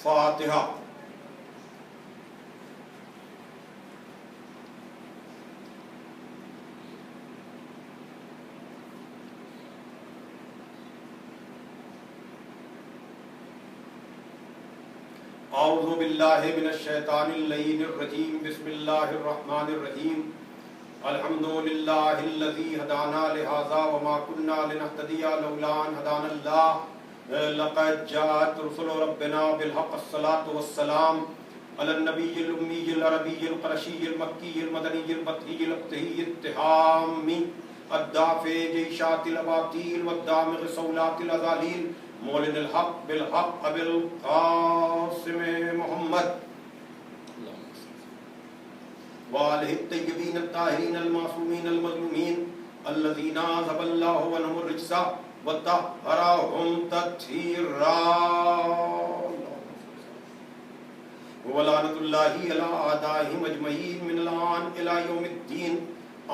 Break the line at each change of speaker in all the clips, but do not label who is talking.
فاتحہ۔ اعوذ باللہ من الشیطان اللعین الرجیم، بسم اللہ الرحمن الرحیم۔ الحمد للہ الذی ہدانا لہذا وما كنا لنہتدی لولا ان ہدانا اللہ، لقد جاءت رسل ربنا بالحق، الصلاة والسلام علی النبی الامی العربی القرشی المکی المدنی البطحی الابتہی التہامی الدافع جیشات الاباطیل والدامغ صولات الازالیل، مولد الحق بالحق ابی القاسم محمد وآلہ الطیبین الطاہرین المعصومین المظلومین الذین اذھب اللہ عنہم الرجس وطہرہم تطہیرا، ولعنۃ اللہ علی اعدائہم اجمعین من الآن الی یوم الدین۔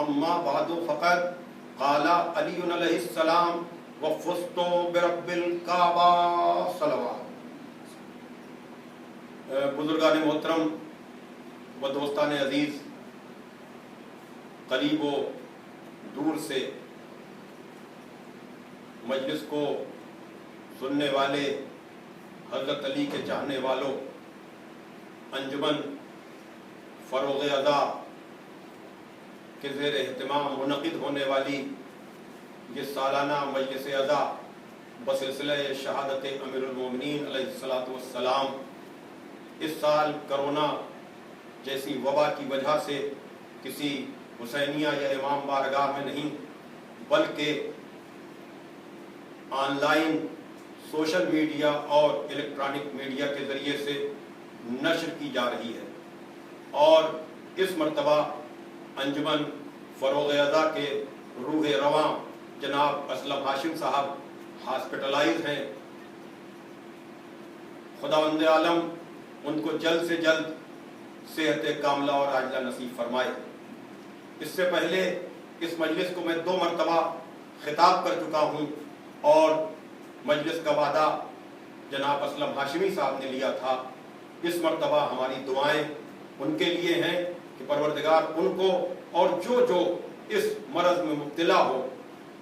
اما بعد فقد قال علی علیہ السلام وفزت برب الکعبہ صلوات۔ بزرگان محترم و دوستان عزیز، قریب و دور سے مجلس کو سننے والے، حضرت علی کے چاہنے والوں، انجمن فروغ ادا کے زیر اہتمام منعقد ہونے والی یہ سالانہ مجلس ادا بسلسلہ شہادت امیر المومنین علیہ الصلاۃ والسلام، اس سال کرونا جیسی وبا کی وجہ سے کسی حسینیہ یا امام بارگاہ میں نہیں، بلکہ آن لائن سوشل میڈیا اور الیکٹرانک میڈیا کے ذریعے سے نشر کی جا رہی ہے۔ اور اس مرتبہ انجمن فروغ ادا کے روح رواں جناب اسلم ہاشم صاحب ہاسپٹلائز ہیں، خداوند عالم ان کو جلد سے جلد صحت کاملہ اور عاجلہ نصیب فرمائے۔ اس سے پہلے اس مجلس کو میں 2 مرتبہ خطاب کر چکا ہوں، اور مجلس کا وعدہ جناب اسلم ہاشمی صاحب نے لیا تھا۔ اس مرتبہ ہماری دعائیں ان کے لیے ہیں کہ پروردگار ان کو اور جو اس مرض میں مبتلا ہو،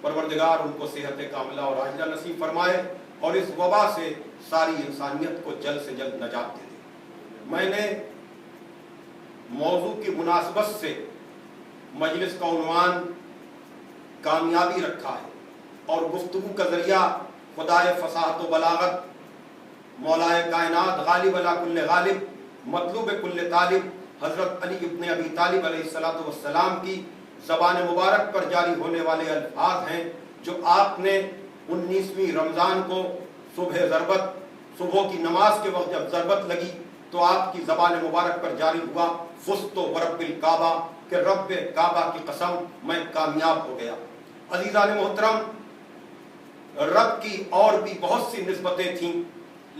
پروردگار ان کو صحت کاملہ اور عاجلہ نصیب فرمائے اور اس وبا سے ساری انسانیت کو جلد سے جلد نجات دے دے۔ میں نے موضوع کی مناسبت سے مجلس کا عنوان کامیابی رکھا ہے، اور گفتگو کا ذریعہ خدائے فصاحت و بلاغت، مولائے کائنات، غالب علی کل غالب، مطلوب کل طالب، حضرت علی ابن ابی طالب علیہ السلام کی زبان مبارک پر جاری ہونے والے الفاظ ہیں، جو آپ نے 19ویں رمضان کو صبح کی نماز کے وقت جب ضربت لگی تو آپ کی زبان مبارک پر جاری ہوا، فزت برب الکعبہ، کہ رب کعبہ کی قسم میں کامیاب ہو گیا۔ عزیزان محترم، رب کی اور بھی بہت سی نسبتیں تھیں،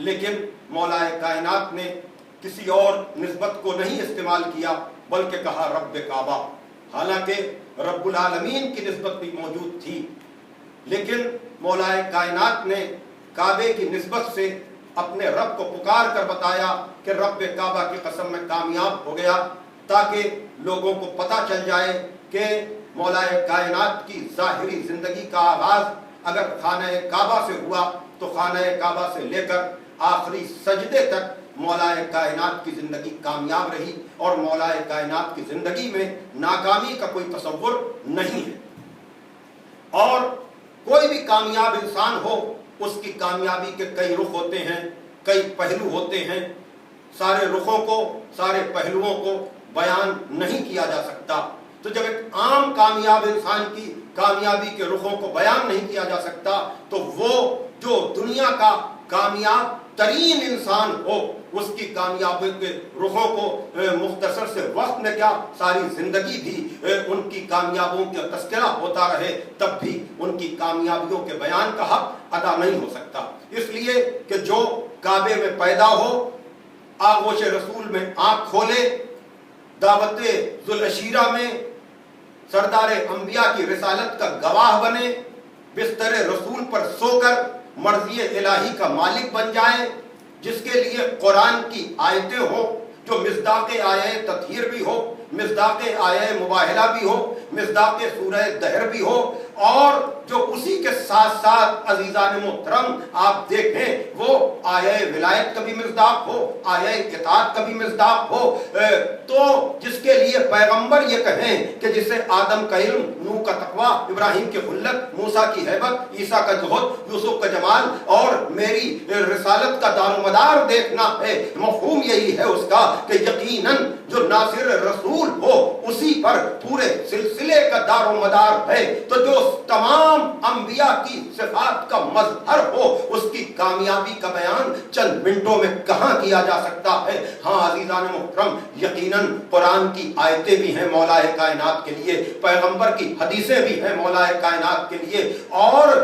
لیکن مولا کائنات نے کسی اور نسبت کو نہیں استعمال کیا، بلکہ کہا رب کعبہ۔ حالانکہ رب العالمین کی نسبت بھی موجود تھی، لیکن مولا کائنات نے کعبے کی نسبت سے اپنے رب کو پکار کر بتایا کہ رب کعبہ کی قسم میں کامیاب ہو گیا، تاکہ لوگوں کو پتہ چل جائے کہ مولا کائنات کی ظاہری زندگی کا آغاز اگر خانہ کعبہ سے ہوا تو خانہ کعبہ سے لے کر آخری سجدے تک مولا کائنات کی زندگی کامیاب رہی، اور مولا کائنات کی زندگی میں ناکامی کا کوئی تصور نہیں ہے۔ اور کوئی بھی کامیاب انسان ہو، اس کی کامیابی کے کئی رخ ہوتے ہیں، کئی پہلو ہوتے ہیں۔ سارے رخوں کو، سارے پہلوؤں کو بیان نہیں کیا جا سکتا۔ تو جب ایک عام کامیاب انسان کی کامیابی کے رخوں کو بیان نہیں کیا جا سکتا، تو وہ جو دنیا کا کامیاب ترین انسان ہو، اس کی کامیابی کے رخوں کو مختصر سے وقت میں کیا، ساری زندگی بھی ان کی کامیابیوں کا تذکرہ ہوتا رہے، تب بھی ان کی کامیابیوں کے بیان کا حق ادا نہیں ہو سکتا۔ اس لیے کہ جو کعبے میں پیدا ہو، آغوش رسول میں آنکھ کھولے، دعوت ذوالعشیرہ میں سردار انبیاء کی رسالت کا گواہ بنے، بستر رسول پر سو کر مرضی الہی کا مالک بن جائے، جس کے لیے قرآن کی آیتیں ہو جو مصداق آیہ تطہیر بھی ہو، مصداق آیہ مباہلہ بھی ہو، مصداق سورہ دہر بھی ہو، اور جو اسی کے ساتھ ساتھ عزیزان محترم آپ دیکھیں وہ آیہ ولایت کا بھی مصداق ہو، آیہ اطاعت کا بھی مصداق ہو، تو جس کے لیے پیغمبر یہ کہیں کہ جسے آدم کا علم، نوح کا تقوی، ابراہیم کی خلت، موسیٰ کی ہیبت، عیسیٰ کا زہد، یوسف کا جمال اور میری رسالت کا دار و مدار دیکھنا ہے، مفہوم یہی ہے اس کا کہ یقیناً جو ناصر رسول ہو اسی پر پورے سلسلے کا دار و مدار ہے، تو جو تمام انبیاء کی صفات کا مظہر ہو اس کی کامیابی کا بیان چند منٹوں میں کہاں کیا جا سکتا ہے؟ ہاں عزیزان محترم، یقیناً قرآن کی آیتیں بھی ہیں مولا کائنات کے لیے، پیغمبر کی حدیثیں بھی ہیں مولا کائنات کے لیے، اور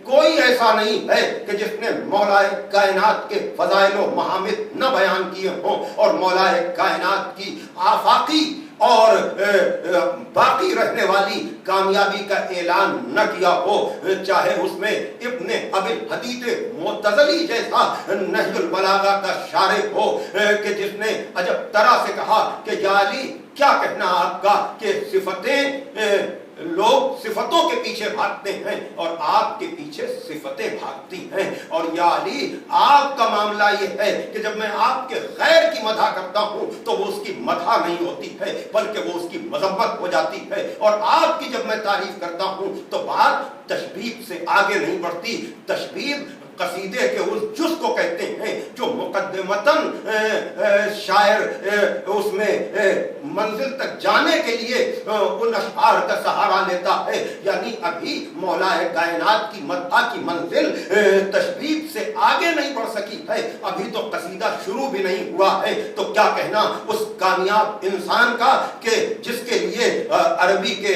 کوئی ایسا نہیں ہے کہ جس نے مولا کائنات کے فضائل و محامد نہ بیان کیے ہوں اور مولا کائنات کی آفاقی اور باقی رہنے والی کامیابی کا اعلان نہ کیا ہو، چاہے اس میں ابن ابی الحدید معتزلی جیسا نہج البلاغہ کا شارح ہو کہ جس نے عجب طرح سے کہا کہ یا علی کیا کہنا آپ کا کہ صفتیں لوگ صفتوں کے پیچھے بھاگتے ہیں اور آپ کے پیچھے صفتیں بھاگتی ہیں، اور یا علی آپ کا معاملہ یہ ہے کہ جب میں آپ کے غیر کی مدح کرتا ہوں تو وہ اس کی مدح نہیں ہوتی ہے بلکہ وہ اس کی مذمت ہو جاتی ہے، اور آپ کی جب میں تعریف کرتا ہوں تو بات تشبیہ سے آگے نہیں بڑھتی۔ تشبیہ قصیدے کے اس جز کو کہتے ہیں جو مقدمتاً شاعر اس میں منزل تک جانے کے لیے ان اشعار کا سہارا لیتا ہے، یعنی ابھی مولا کائنات کی مدح کی منزل تشبیہ سے آگے نہیں بڑھ سکی ہے، ابھی تو قصیدہ شروع بھی نہیں ہوا ہے، تو کیا کہنا اس کامیاب انسان کا کہ جس کے لیے عربی کے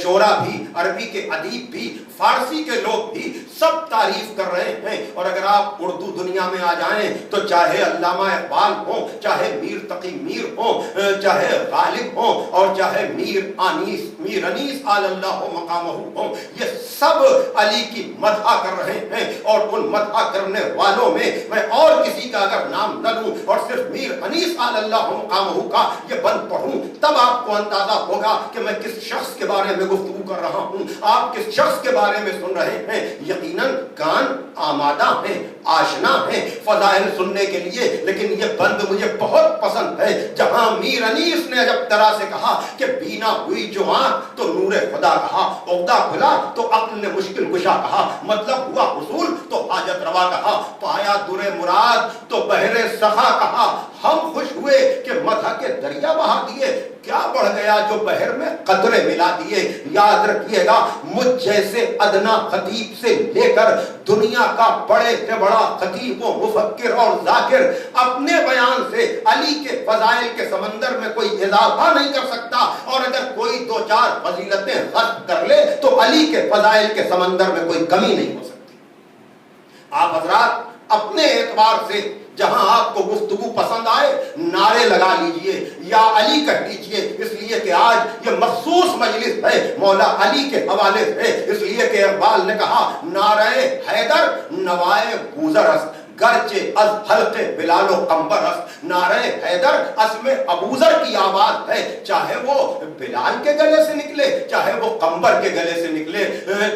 شعراء بھی، عربی کے ادیب بھی، فارسی کے لوگ بھی سب تعریف کر رہے ہیں، اور اگر آپ اردو دنیا میں آ جائیں تو چاہے علامہ اقبال ہوں، چاہے میر تقی میر ہوں، چاہے غالب ہوں، اور چاہے میر انیس آل اللہ مقامہ ہوں، یہ سب علی کی مدح کر رہے ہیں، اور ان مدح کرنے والوں میں اور کسی کا اگر نام نہ لوں اور صرف میر انیس آل اللہ مقامہ کا یہ بند پڑھوں تب آپ کو اندازہ ہوگا کہ میں کس شخص کے بارے میں گفتگو کر رہا ہوں، آپ کس شخص کے بارے میں سن رہے ہیں۔ یقیناً کان آمادہ ہیں، آشنا ہیں فضائل سننے کے لیے، لیکن یہ بند مجھے بہت پسند ہے جہاں میر انیس نے عجب طرح سے کہا کہ بینا ہوئی جو آنکھ تو نور خدا کہا، عقدہ کھلا تو عقل نے مشکل کشا کہا، مطلب ہوا حصول تو حاجت روا کہا، پایا در مراد تو بحر سخا کہا، ہم خوش ہوئے کہ مدح کے دریا بہا دیے، کیا بڑھ گیا جو بحر میں قطرے ملا دیے۔ یاد رکھیے گا مجھ جیسے ادنا خطیب سے لے کر دنیا کا بڑے سے بڑا خطیب و مفکر اور ذاکر اپنے بیان سے علی کے فضائل کے سمندر میں کوئی اضافہ نہیں کر سکتا، اور اگر کوئی دو چار فضیلتیں غصب کر لے تو علی کے فضائل کے سمندر میں کوئی کمی نہیں ہو سکتی۔ آپ حضرات اپنے اعتبار سے جہاں آپ کو گفتگو پسند آئے نعرے لگا لیجئے یا علی کہہ لیجئے، اس لیے کہ آج یہ مخصوص مجلس ہے مولا علی کے حوالے سے، اس لیے کہ اقبال نے کہا نعرہ حیدر نوائے بوزر است گرچہ از حلق بلال و قمبر است۔ نعرہ حیدر اسم ابوذر کی آواز ہے، چاہے وہ بلال کے گلے سے نکلے چاہے وہ قمبر کے گلے سے نکلے،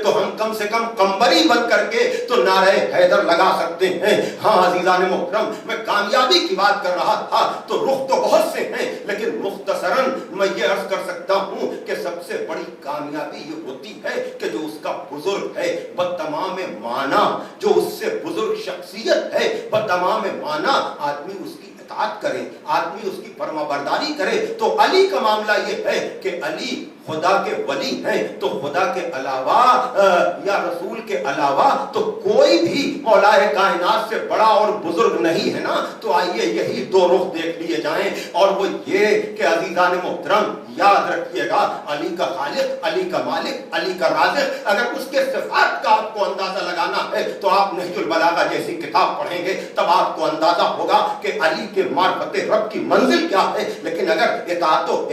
تو ہم کم سے کم قمبری بن کر کے تو نعرہ حیدر لگا سکتے ہیں۔ ہاں عزیزان محترم، میں کامیابی کی بات کر رہا تھا تو رخ تو بہت سے ہیں، لیکن مختصراً میں یہ عرض کر سکتا ہوں کہ سب سے بڑی کامیابی یہ ہوتی ہے کہ جو اس کا بزرگ ہے بتمام معنی، جو اس سے بزرگ شخصیت ہے بتمام معنی آدمی اس کی اطاعت کرے، آدمی اس کی فرما برداری کرے۔ تو علی کا معاملہ یہ ہے کہ علی خدا کے ولی ہیں، تو خدا کے علاوہ یا رسول کے علاوہ تو کوئی بھی مولا کائنات سے بڑا اور بزرگ نہیں ہے نا۔ تو آئیے یہی دو رخ دیکھ لیے جائیں، اور وہ یہ کہ عزیزان محترم یاد رکھیے گا علی کا خالق، علی کا مالک، علی کا رازق، اگر اس کے صفات کا آپ کو اندازہ لگانا ہے تو آپ نہج البلاغہ جیسی کتاب پڑھیں گے، تب آپ کو اندازہ ہوگا کہ علی کے معرفت رب کی منزل کیا ہے۔ لیکن اگر اطاعت و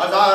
1000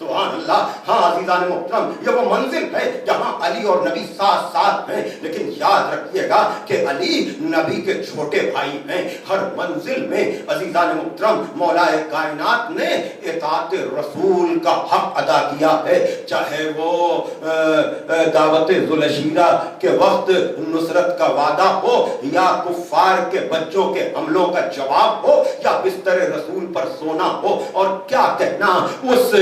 سبحان اللہ. ہاں عزیزان محترم، یہ وہ منزل ہے جہاں علی اور نبی ساتھ ساتھ ہیں، لیکن یاد رکھیے گا کہ علی نبی کے چھوٹے بھائی ہیں. ہر منزل میں عزیزان محترم مولا کائنات نے اطاعت رسول کا حق ادا کیا ہے، چاہے وہ دعوت ذوالشیرہ کے وقت نصرت کا وعدہ ہو، یا کفار کے بچوں کے حملوں کا جواب ہو، یا بستر رسول پر سونا ہو. اور کیا کہنا اس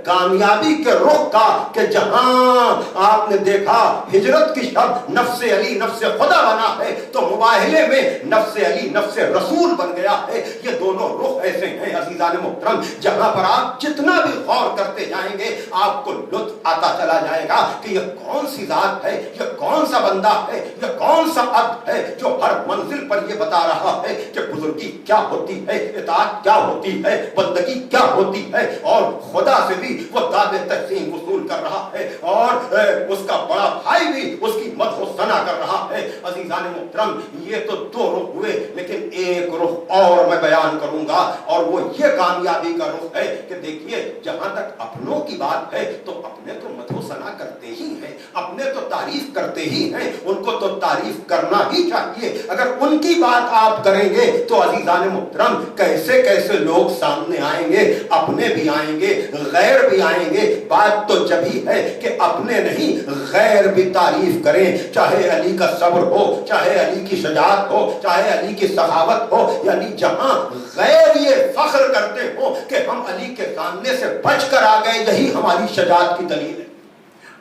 کامیابی کے رخ کا کہ جہاں آپ نے دیکھا ہجرت کی شب نفس علی نفس خدا بنا ہے، تو مباہلے میں نفس علی نفس رسول بن گیا ہے. یہ دونوں رخ ایسے ہیں عزیزان محترم جہاں پر آپ جتنا بھی غور کرتے جائیں گے آپ کو لطف آتا چلا جائے گا کہ یہ کون سی ذات ہے، یہ کون سا بندہ ہے، یہ کون سا عبد ہے جو ہر منزل پر یہ بتا رہا ہے کہ بزرگی کیا ہوتی ہے، اطاعت کیا ہوتی ہے، بندگی کیا ہوتی ہے، اور خدا سے بھی وہ داد تقسیم وصول کر رہا ہے، اور اس کا بڑا بھائی بھی اس کی مدح و ثنا کر رہا ہے. عزیزان محترم یہ تو دو رخ ہوئے، لیکن ایک رخ اور میں بیان کروں گا، اور وہ یہ کامیابی کا رخ ہے کہ دیکھیے جہاں تک اپنوں کی بات ہے تو اپنے تو مدح و ثنا کرتے ہی ہیں، اپنے تو تعریف کرتے ہی ہیں، ان کو تو تعریف کرنا ہی چاہیے. اگر ان کی بات آپ کریں گے تو عزیزان محترم کیسے کیسے لوگ سامنے آئیں گے، اپنے بھی آئیں گے، غیر بھی آئیں گے. بات تو جب ہی ہے کہ اپنے نہیں غیر بھی تعریف کریں، چاہے علی کا صبر ہو، چاہے علی کی شجاعت ہو، چاہے علی کی سخاوت ہو. یعنی جہاں غیر یہ فخر کرتے ہو کہ ہم علی کے سامنے سے بچ کر آ گئے، یہی ہماری شجاعت کی دلیل ہے.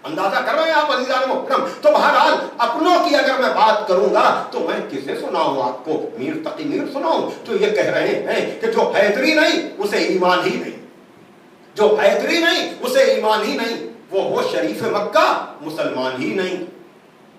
اندازہ کر رہے ہیں آپ عزیزان محترم؟ تو بہرحال اپنوں کی اگر میں بات کروں گا تو میں کسے سناؤں آپ کو؟ میر تقی میر سناؤں جو یہ کہہ رہے ہیں کہ جو حیدری نہیں اسے ایمان ہی نہیں، جو حیدری نہیں اسے ایمان ہی نہیں، وہ ہو شریف مکہ مسلمان ہی نہیں.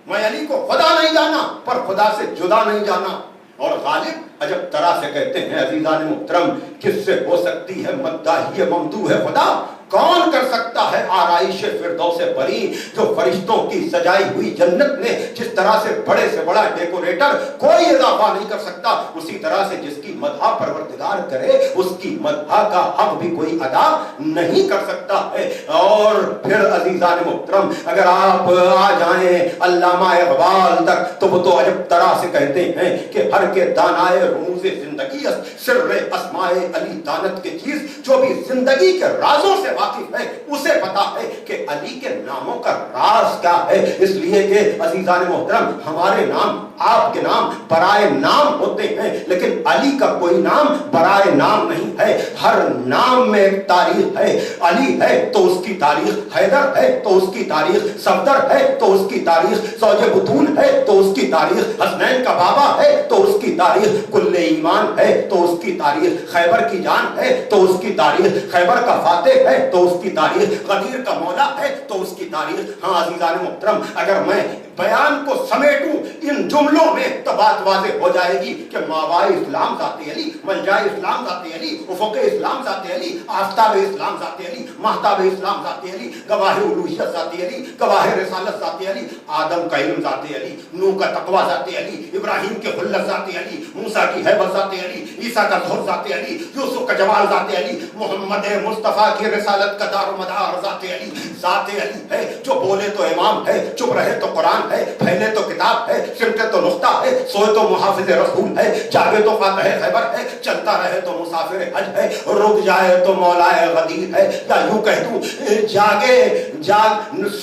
میں علی کو خدا نہیں جانا پر خدا سے جدا نہیں جانا. اور غالب عجب طرح سے کہتے ہیں عزیزان محترم کس سے ہو سکتی ہے مداحی ممدوح ہے خدا؟ کون کر سکتا ہے آرائش فردوس بری جو فرشتوں کی سجائی ہوئی جنت میں جس طرح سے بڑے سے بڑا ڈیکوریٹر کوئی اضافہ نہیں کر سکتا، اسی طرح سے جس کی مدح پروردگار کرے اس کی مدح کا حق بھی کوئی ادا نہیں کر سکتا ہے. اور پھر عزیزان محترم اگر آپ آ جائیں علامہ اقبال تک تو وہ تو عجب طرح سے کہتے ہیں کہ ہر کے دانائے رموز زندگی سر اسماء علی دانت کے چیز، جو بھی زندگی کے رازوں سے واقف ہے اسے پتا ہے کہ علی کے ناموں کا راز کیا ہے. اس لیے کہ عزیزان محترم ہمارے نام آپ کے نام برائے نام ہوتے ہیں، لیکن علی کا کوئی نام برائے نام نہیں ہے. ہر نام میں ایک تاریخ ہے. علی ہے تو اس کی تاریخ، حیدر ہے تو اس کی تاریخ، صفدر ہے تو اس کی تاریخ، زوج بطون ہے تو اس کی تاریخ، حسنین کا بابا ہے تو اس کی تاریخ، کل ایمان ہے تو اس کی تاریخ، خیبر کی جان ہے تو اس کی تاریخ، خیبر کا فاتح ہے تو اس کی تاریخ، غدیر کا مولا ہے تو اس کی تاریخ. ہاں عزیزان محترم اگر میں بیان کو سمیٹوں ان جملوں میں تو بات واضح ہو جائے گی کہ ماوائے اسلام ذات علی، ملجائے اسلام ذات علی، افق اسلام ذات علی، آفتاب اسلام ذات علی، مہتاب اسلام ذات علی، گواہ الوہیت ذات علی، گواہ رسالت ذات علی، آدم کا علم ذات علی، نوح کا تقوی ذات علی، ابراہیم کے خلت ذات علی، موسیٰ کی ہیبت ذات علی، عیسیٰ کا ظہور ذات علی، یوسف کا جمال ذات علی، محمد مصطفیٰ کی رسالت کا دار و مدار ذات علی. ذات علی ہے جو بولے تو امام ہے، چپ رہے تو قرآن ہے، پھیلے تو کتاب ہے، سمٹے تو نقطہ ہے، سوئے تو محافظ رسول ہے، جاگے تو فاتح خیبر ہے، چلتا رہے تو مسافر حج ہے، رک جائے تو مولائے غدیر ہے. یا یوں کہہ دوں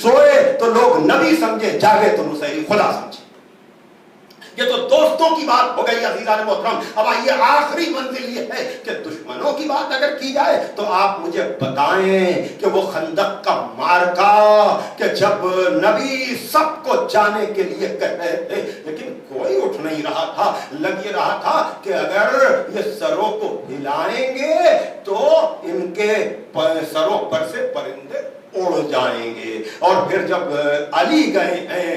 سوئے تو لوگ نبی سمجھے، جاگے تو نصیری خدا سمجھے. یہ تو دوستوں کی بات ہو گئی عزیزان محترم. اب آئیے آخری منزل یہ ہے کہ دشمنوں کی بات اگر کی جائے تو آپ مجھے بتائیں کہ وہ خندق کا مارکا کہ جب نبی سب کو جانے کے لیے کہہ رہے تھے لیکن کوئی اٹھ نہیں رہا تھا. لگ یہ رہا تھا کہ اگر یہ سروں کو ہلائیں گے تو ان کے سروں پر سے پرندے اڑ جائیں گے. اور پھر جب علی گئے ہیں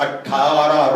18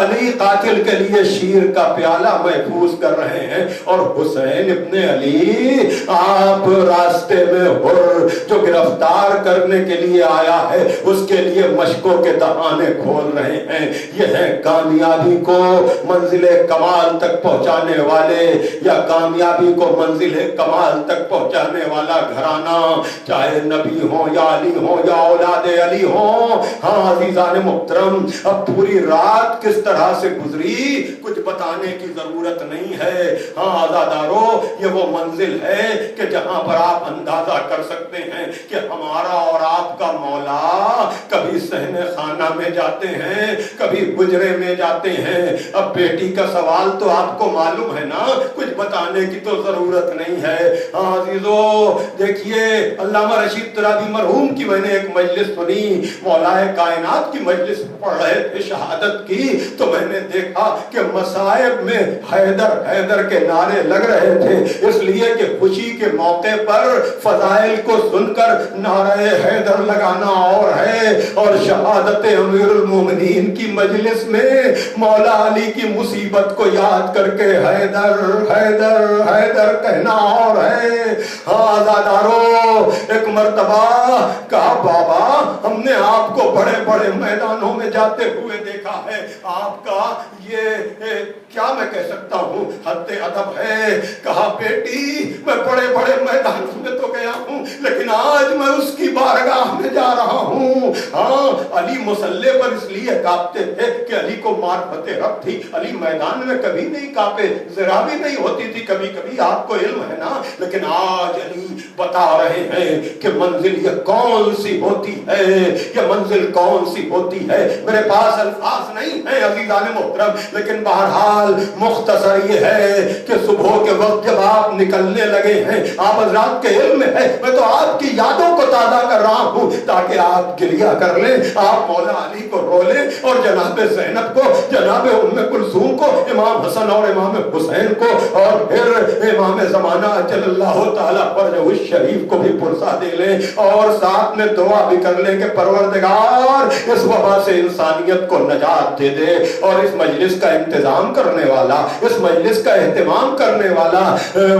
علی قاتل کے لیے شیر کا پیالہ محفوظ کر رہے ہیں، اور حسین ابن علی آپ راستے میں حر جو گرفتار کرنے کے لیے آیا ہے اس کے لیے مشکوں کے دہانے کھول رہے ہیں۔ یہ ہے کامیابی کو منزل کمال تک پہنچانے والے، یا کامیابی کو منزل کمال تک پہنچانے والا گھرانہ، چاہے نبی ہو یا علی ہو یا اولاد علی ہو۔ ہاں عزیزان محترم، اب پوری رات کس طرح سے گزری کچھ بتانے کی ضرورت نہیں ہے۔ ہاں عزادارو، یہ وہ منزل ہے کہ جہاں پر آپ اندازہ کر سکتے ہیں کہ ہمارا اور آپ کا مولا کبھی صحن خانہ میں جاتے ہیں، کبھی حجرے میں جاتے ہیں۔ اب بیٹی کا سوال تو آپ کو معلوم ہے نا، کچھ بتانے کی تو ضرورت نہیں ہے۔ ہاں عزیزو، دیکھیے علامہ رشید ترابی مرحوم کی میں نے ایک مجلس سنی، مولا کائنات کی مجلس پڑھ رہے تھے شہادت کی، تو میں نے دیکھا کہ مصائب میں حیدر حیدر کے نعرے لگ رہے تھے، اس لیے کہ خوشی کے موقع پر فضائل کو سن کر نعرہ حیدر لگانا اور ہے، اور شہادت امیر المومنین کی مجلس میں مولا علی کی مصیبت کو یاد کر کے حیدر حیدر حیدر کہنا اور ہے۔ ہاں عزادارو، ایک مرتبہ کہا بابا ہم نے آپ کو بڑے بڑے میدانوں میں جاتے ہوئے دیکھا ہے، آپ کا یہ کیا میں کہہ سکتا ہوں حد ادب ہے۔ کہا بیٹی میں بڑے بڑے میدانوں میں تو گیا ہوں، لیکن آج میں اس کی بارگاہ میں جا رہا ہوں۔ ہاں علی مصلی پر اس لیے کانپتے تھے کہ علی کو معرفت رب تھی، علی میدان میں کبھی نہیں کانپے، ذرا بھی نہیں ہوتی تھی، کبھی کبھی آپ کو علم ہے نا، لیکن آج علی بتا رہے ہیں کہ منزل یہ کون سی ہوتی ہے، یہ منزل کون سی ہوتی ہے۔ میرے پاس الفاظ نہیں ہیں عزیزان محترم، لیکن بہرحال مختصر یہ ہے کہ صبح کے وقت جب آپ نکلنے لگے ہیں، آپ حضرات کے علم میں ہے، میں تو آپ کی یادوں کو تازہ کر رہا ہوں تاکہ آپ گریہ کر لیں، آپ مولا علی کو رو لیں، اور جناب زینب کو، جناب ام کلثوم کو، امام حسن اور امام حسین کو، اور پھر امام زمانہ اجل اللہ تعالیٰ فرجہ الشریف کو بھی پرسا دے لیں، اور ساتھ میں دعا بھی کر لیں کہ پروردگار اس وبا سے انسانیت کو نجات دے دے۔ اور اس مجلس کا انتظام کرنے والا، اس مجلس کا اہتمام کرنے والا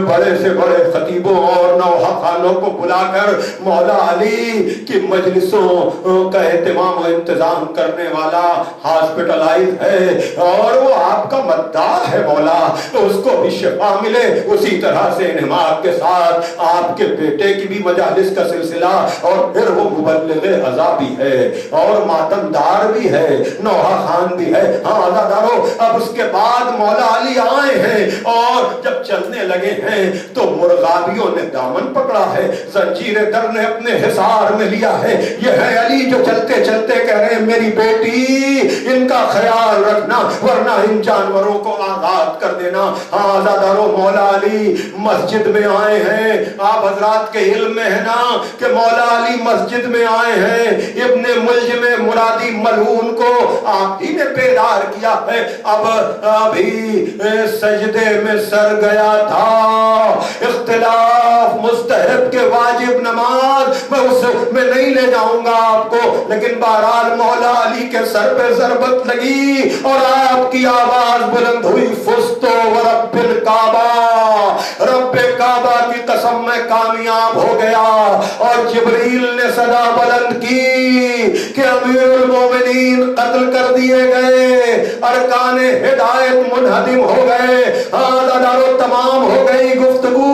بڑے سے بڑے خطیبوں اور نوحہ خانوں کو بلا کر مولا علی کی مجلسوں کا اہتمام و انتظام کرنے والا ہاسپٹلائز ہے، اور وہ آپ کا مداح ہے مولا، تو اس کو بھی شفا ملے۔ اسی طرح سے انہماک کے ساتھ آپ کے بیٹے کی بھی مجالس کا سلسلہ، اور پھر وہ مبلغ عزا بھی ہے، اور ماتمدار بھی ہے، نوحہ خان بھی ہے۔ ہاں عزادارو، اب اس کے بعد مولا علی آئے ہیں، اور جب چلنے لگے ہیں تو مرغابیوں نے دامن پکڑا ہے، زنجیر در نے اپنے حصار میں لیا ہے۔ یہ ہے علی جو چلتے چلتے کہہ رہے ہیں میری بیٹی ان کا خیال رکھنا، ورنہ ان جانوروں کو آزاد کر دینا۔ ہاں عزادارو، مولا علی مسجد میں آئے ہیں، آپ حضرات کے علم میں ہے نا کہ مولا علی مسجد میں آئے ہیں، ابن ملجم مرادی ملعون کو آپ ہی نے بیدار کیا ہے، اب ابھی سجدے میں سر گیا تھا، اختلاف مستحب کے واجب نماز میں اس میں نہیں لے جاؤں گا آپ کو، لیکن بہرحال مولا علی کے سر پہ ضربت لگی اور آپ کی آواز بلند ہوئی، فزت ورب الکعبہ، رب کعبہ کی قسم میں کامیاب ہو گیا۔ اور جبریل نے صدا بلند کی کہ امیر المومنین قتل کر دیے گئے، ارکان ہدایت منہدم ہو گئے، دارو تمام ہو گئی گفتگو۔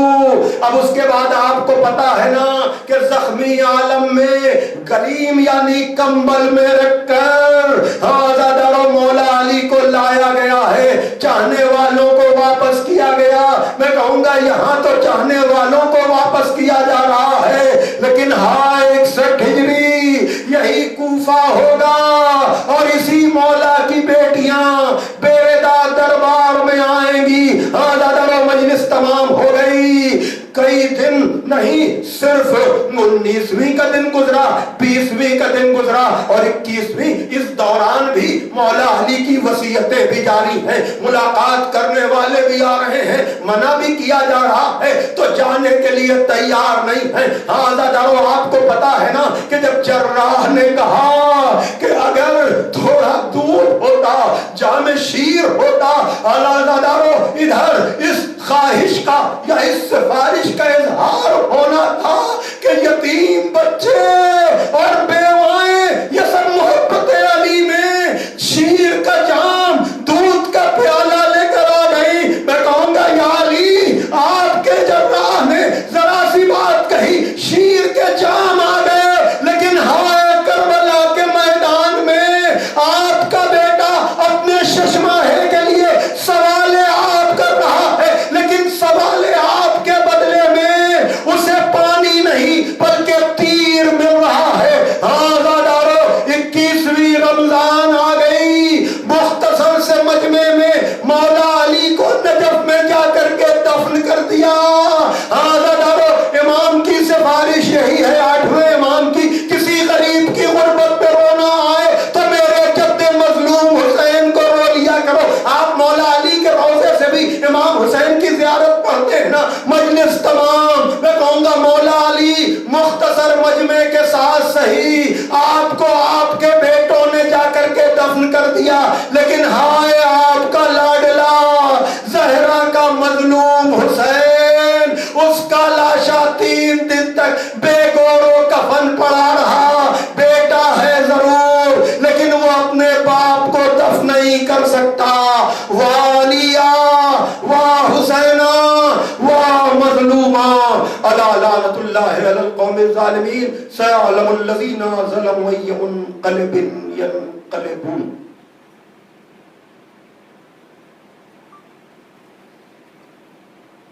اب اس کے بعد آپ کو پتا ہے نا کہ زخمی عالم میں گلیم یعنی کمبل میں رکھ کر دارو مولا علی کو لایا گیا ہے، چاہنے والوں کو واپس کیا گیا۔ میں کہوں گا یہاں تو چاہنے والوں کو واپس کیا جا رہا ہے، لیکن 61 ہجری یہی کوفہ ہوگا، اور اسی مولا کی بیٹیاں بیدا دربار میں آئیں گی۔ دادارو مجلس تمام ہو گئی، کئی دن نہیں، صرف 19ویں کا دن گزرا، 20ویں کا دن گزرا، اور 21ویں، اس دوران بھی مولا علی کی وصیتیں بھی جاری ہیں، ملاقات کرنے والے بھی آ رہے ہیں، منع بھی کیا جا رہا ہے تو جانے کے لیے تیار نہیں ہے۔ ہاں دادارو، آپ کو پتا ہے نا کہ جب جراح نے کہا کہ اگر تھوڑا دور ہوتا جا خواہش کا یا اس سفارش کا اظہار ہونا تھا کہ یتیم بچے اور بیوائیں یہ سب محبت علی میں شیر کا جام دودھ کا پیالہ لے کر آ گئی. میں کہوں گا یا علی آپ کے جراح نے ذرا سی بات کہی, شیر کے جام آ گئے, لیکن ہوائے کربلا کے میدان میں آپ کا بیٹا اپنے ششماہے کے لیے سوال آپ کر رہا ہے, لیکن سوال آپ کے بدلے میں اسے پانی نہیں بلکہ تیر مل رہا ہے. ہاں ڈارو 21ویں رمضان آ گئی. مختصر سے مجمع میں مولا علی کو نجف میں جا کر کے دفن کر دیا. ہاں ڈارو امام کی سفارش یہی ہے, 8ویں امام کی, کسی غریب کی غربت پہ رونا آئے تو میرے جد مظلوم حسین کو رو لیا کرو. آپ مولا علی کے روضے سے بھی امام حسین کی زیارت پڑھتے ہیں نا. مجلس تمام, میں کہوں گا مولا علی مختصر مجمع کے ساتھ صحیح آپ کو آپ کے بیٹوں نے جا کر کے دفن کر دیا, لیکن ہائے آپ کا لاڈلا زہرا کا مظلوم حسین, اس کا لاشا 3 دن تک بے گورو کفن پڑا رہا. بیٹا ہے ضرور لیکن وہ اپنے باپ کو دفن نہیں کر سکتا. والیا واہ حسینا واہ مظلوما الا لعنت اللہ علی القوم الظالمین سيعلم الذین ظلموا أي منقلب ينقلبون.